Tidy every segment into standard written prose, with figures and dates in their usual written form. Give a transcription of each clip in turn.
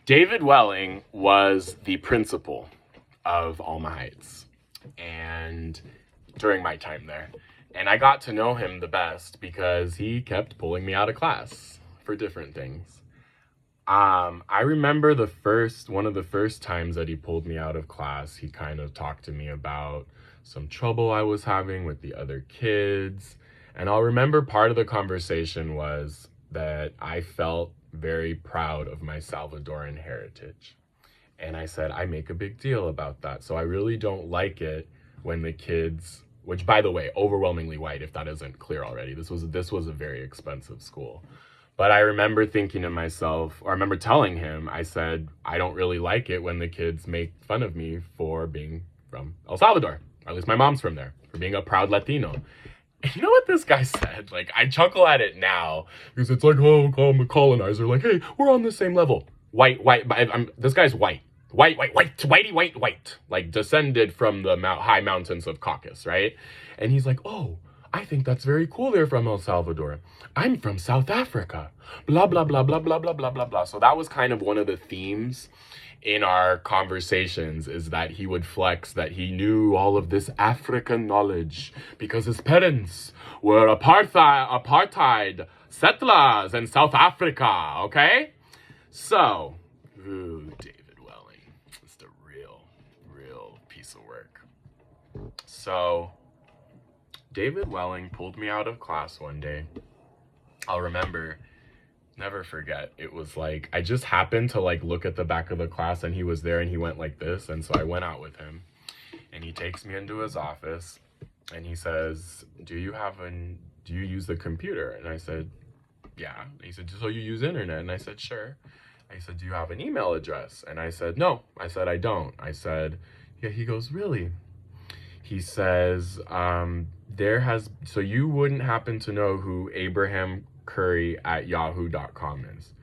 David Welling was the principal of Alma Heights, and during my time there. And I got to know him the best because he kept pulling me out of class for different things. I remember one of the first times that he pulled me out of class, he kind of talked to me about some trouble I was having with the other kids. And I'll remember part of the conversation was that I felt very proud of my Salvadoran heritage. And I said, I make a big deal about that. So I really don't like it when the kids, which by the way, overwhelmingly white, if that isn't clear already. This was a very expensive school. But I remember thinking to myself, or I remember telling him, I said, I don't really like it when the kids make fun of me for being from El Salvador, or at least my mom's from there, for being a proud Latino. And you know what this guy said? Like, I chuckle at it now, because it's like, oh, I'm a colonizer. Like, hey, we're on the same level. White, this guy's white. White. Like, descended from the high mountains of Caucasus, right? And he's like, oh, I think that's very cool they're from El Salvador. I'm from South Africa. Blah, blah, blah, blah, blah, blah, blah, blah, blah. So that was kind of one of the themes in our conversations, is that he would flex that he knew all of this African knowledge because his parents were apartheid settlers in South Africa, okay? So, David Welling. Just a real piece of work. So, David Welling pulled me out of class one day. I'll never forget. It was like, I just happened to like look at the back of the class and he was there and he went like this. And so I went out with him and he takes me into his office and he says, do you use the computer? And I said, yeah. And he said, so you use internet? And I said, sure. I said, do you have an email address? And I said, no. I said, I don't. I said, yeah. He goes, really? He says, so you wouldn't happen to know who Abraham Curry at yahoo.com is.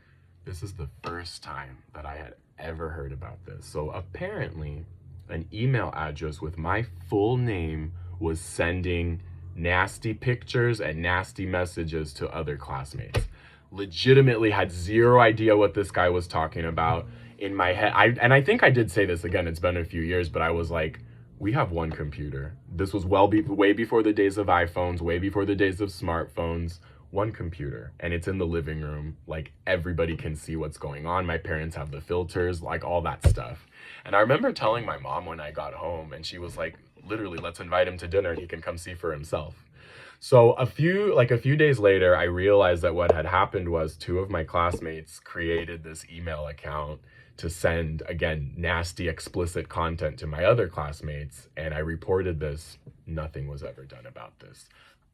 This is the first time that I had ever heard about this. So apparently an email address with my full name was sending nasty pictures and nasty messages to other classmates. Legitimately had zero idea what this guy was talking about. In my head, I think I did say this again, it's been a few years, but I was like, we have one computer. This was way before the days of iPhones, way before the days of smartphones. One computer, and it's in the living room. Like, everybody can see what's going on. My parents have the filters, like all that stuff. And I remember telling my mom when I got home, and she was like, literally, let's invite him to dinner and he can come see for himself. So a few days later, I realized that what had happened was two of my classmates created this email account to send, again, nasty, explicit content to my other classmates. And I reported this. Nothing was ever done about this.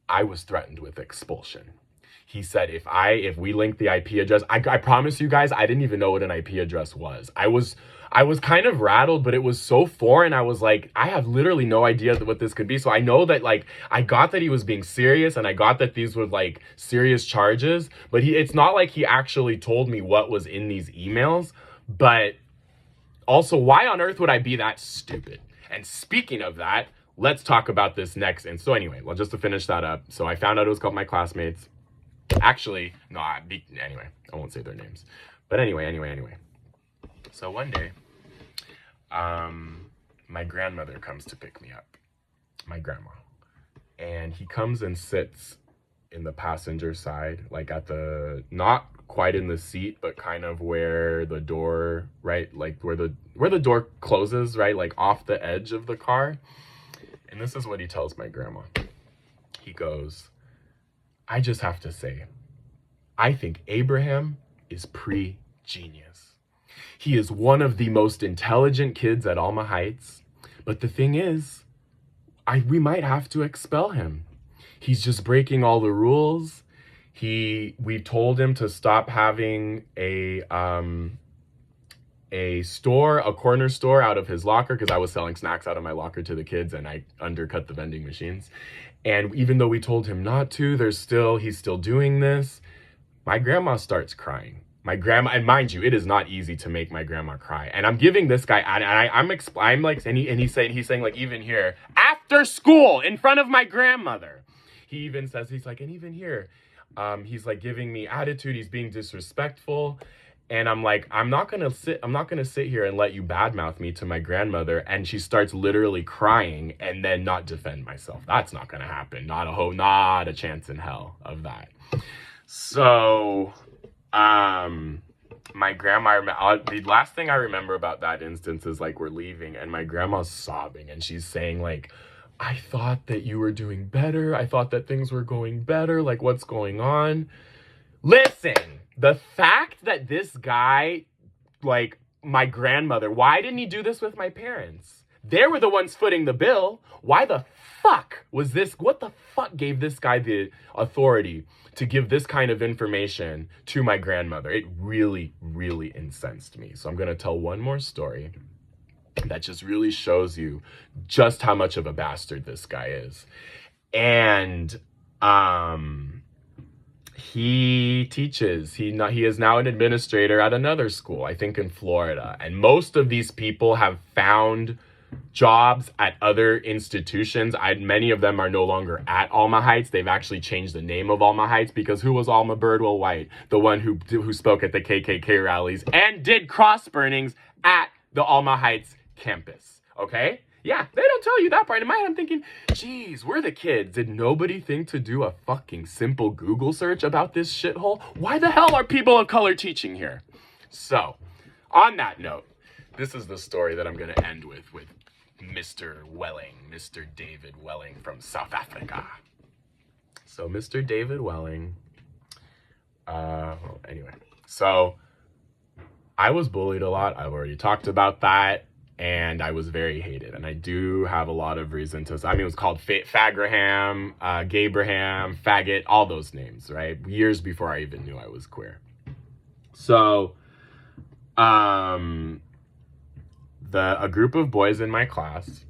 I was threatened with expulsion. He said, if we link the IP address, I promise you guys, I didn't even know what an IP address was. I was kind of rattled, but it was so foreign. I was like, I have literally no idea what this could be. So I know that, like, I got that he was being serious and I got that these were like serious charges, but it's not like he actually told me what was in these emails. But also, why on earth would I be that stupid? And speaking of that, let's talk about this next. And so anyway, well, just to finish that up. So I found out it was called my classmates. Actually, no, anyway, I won't say their names. But anyway. So one day, my grandmother comes to pick me up, my grandma. And he comes and sits in the passenger side, like at not quite in the seat, but kind of where the door, right? Like where the door closes, right? Like off the edge of the car. And this is what he tells my grandma. He goes, I just have to say, I think Abraham is pre-genius. He is one of the most intelligent kids at Alma Heights. But the thing is, we might have to expel him. He's just breaking all the rules. We told him to stop having a corner store out of his locker, because I was selling snacks out of my locker to the kids and I undercut the vending machines. And even though we told him not to, he's still doing this. My grandma starts crying. My grandma, and mind you, it is not easy to make my grandma cry. And I'm giving this guy, he's saying like, even here, after school, in front of my grandmother. He even says, he's like, and even here, he's like giving me attitude. He's being disrespectful. And I'm like, I'm not gonna sit here and let you badmouth me to my grandmother. And she starts literally crying and then not defend myself. That's not gonna happen. Not a chance in hell of that. So, my grandma, the last thing I remember about that instance is like we're leaving and my grandma's sobbing and she's saying like, I thought that you were doing better. I thought that things were going better. Like, what's going on? Listen, the fact that this guy, like my grandmother, why didn't he do this with my parents? They were the ones footing the bill. Why the fuck was this? What the fuck gave this guy the authority to give this kind of information to my grandmother? It really, really incensed me. So I'm going to tell one more story that just really shows you just how much of a bastard this guy is. And he teaches. He is now an administrator at another school, I think in Florida. And most of these people have found jobs at other institutions. Many of them are no longer at Alma Heights. They've actually changed the name of Alma Heights because who was Alma Birdwell White? The one who spoke at the KKK rallies and did cross burnings at the Alma Heights campus. Okay? Yeah, they don't tell you that part. In my head, I'm thinking, geez, we're the kids. Did nobody think to do a fucking simple Google search about this shithole? Why the hell are people of color teaching here? So, on that note, this is the story that I'm going to end with Mr. Welling, Mr. David Welling from South Africa. So, Mr. David Welling, anyway, so I was bullied a lot. I've already talked about that. And I was very hated. And I do have a lot of reason to, it was called Fagraham, Gabraham, Faggot, all those names, right? Years before I even knew I was queer. So, a group of boys in my class,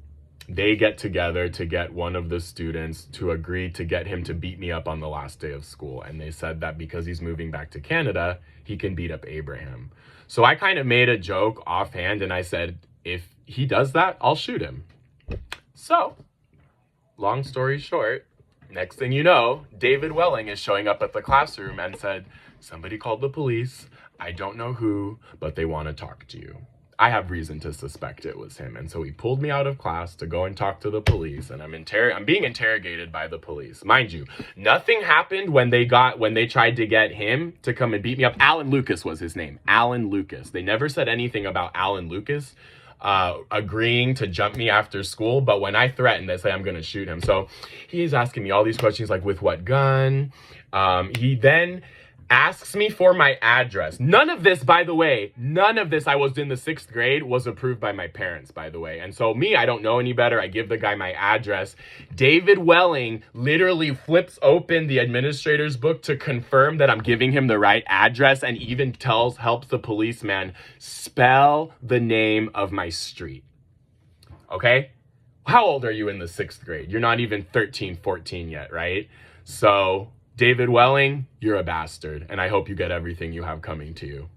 they get together to get one of the students to agree to get him to beat me up on the last day of school. And they said that because he's moving back to Canada, he can beat up Abraham. So I kind of made a joke offhand and I said, if he does that, I'll shoot him. So, long story short, next thing you know, David Welling is showing up at the classroom and said, somebody called the police. I don't know who, but they want to talk to you. I have reason to suspect it was him. And so he pulled me out of class to go and talk to the police. And I'm being interrogated by the police. Mind you, nothing happened when they tried to get him to come and beat me up. Alan Lucas was his name. Alan Lucas. They never said anything about Alan Lucas agreeing to jump me after school, but when I threatened, they say I'm gonna shoot him. So he's asking me all these questions like, with what gun? He then asks me for my address. None of this, by the way, I was in the 6th grade, was approved by my parents, by the way. And so me, I don't know any better. I give the guy my address. David Welling literally flips open the administrator's book to confirm that I'm giving him the right address and even helps the policeman spell the name of my street. Okay? How old are you in the 6th grade? You're not even 13, 14 yet, right? So David Welling, you're a bastard, and I hope you get everything you have coming to you.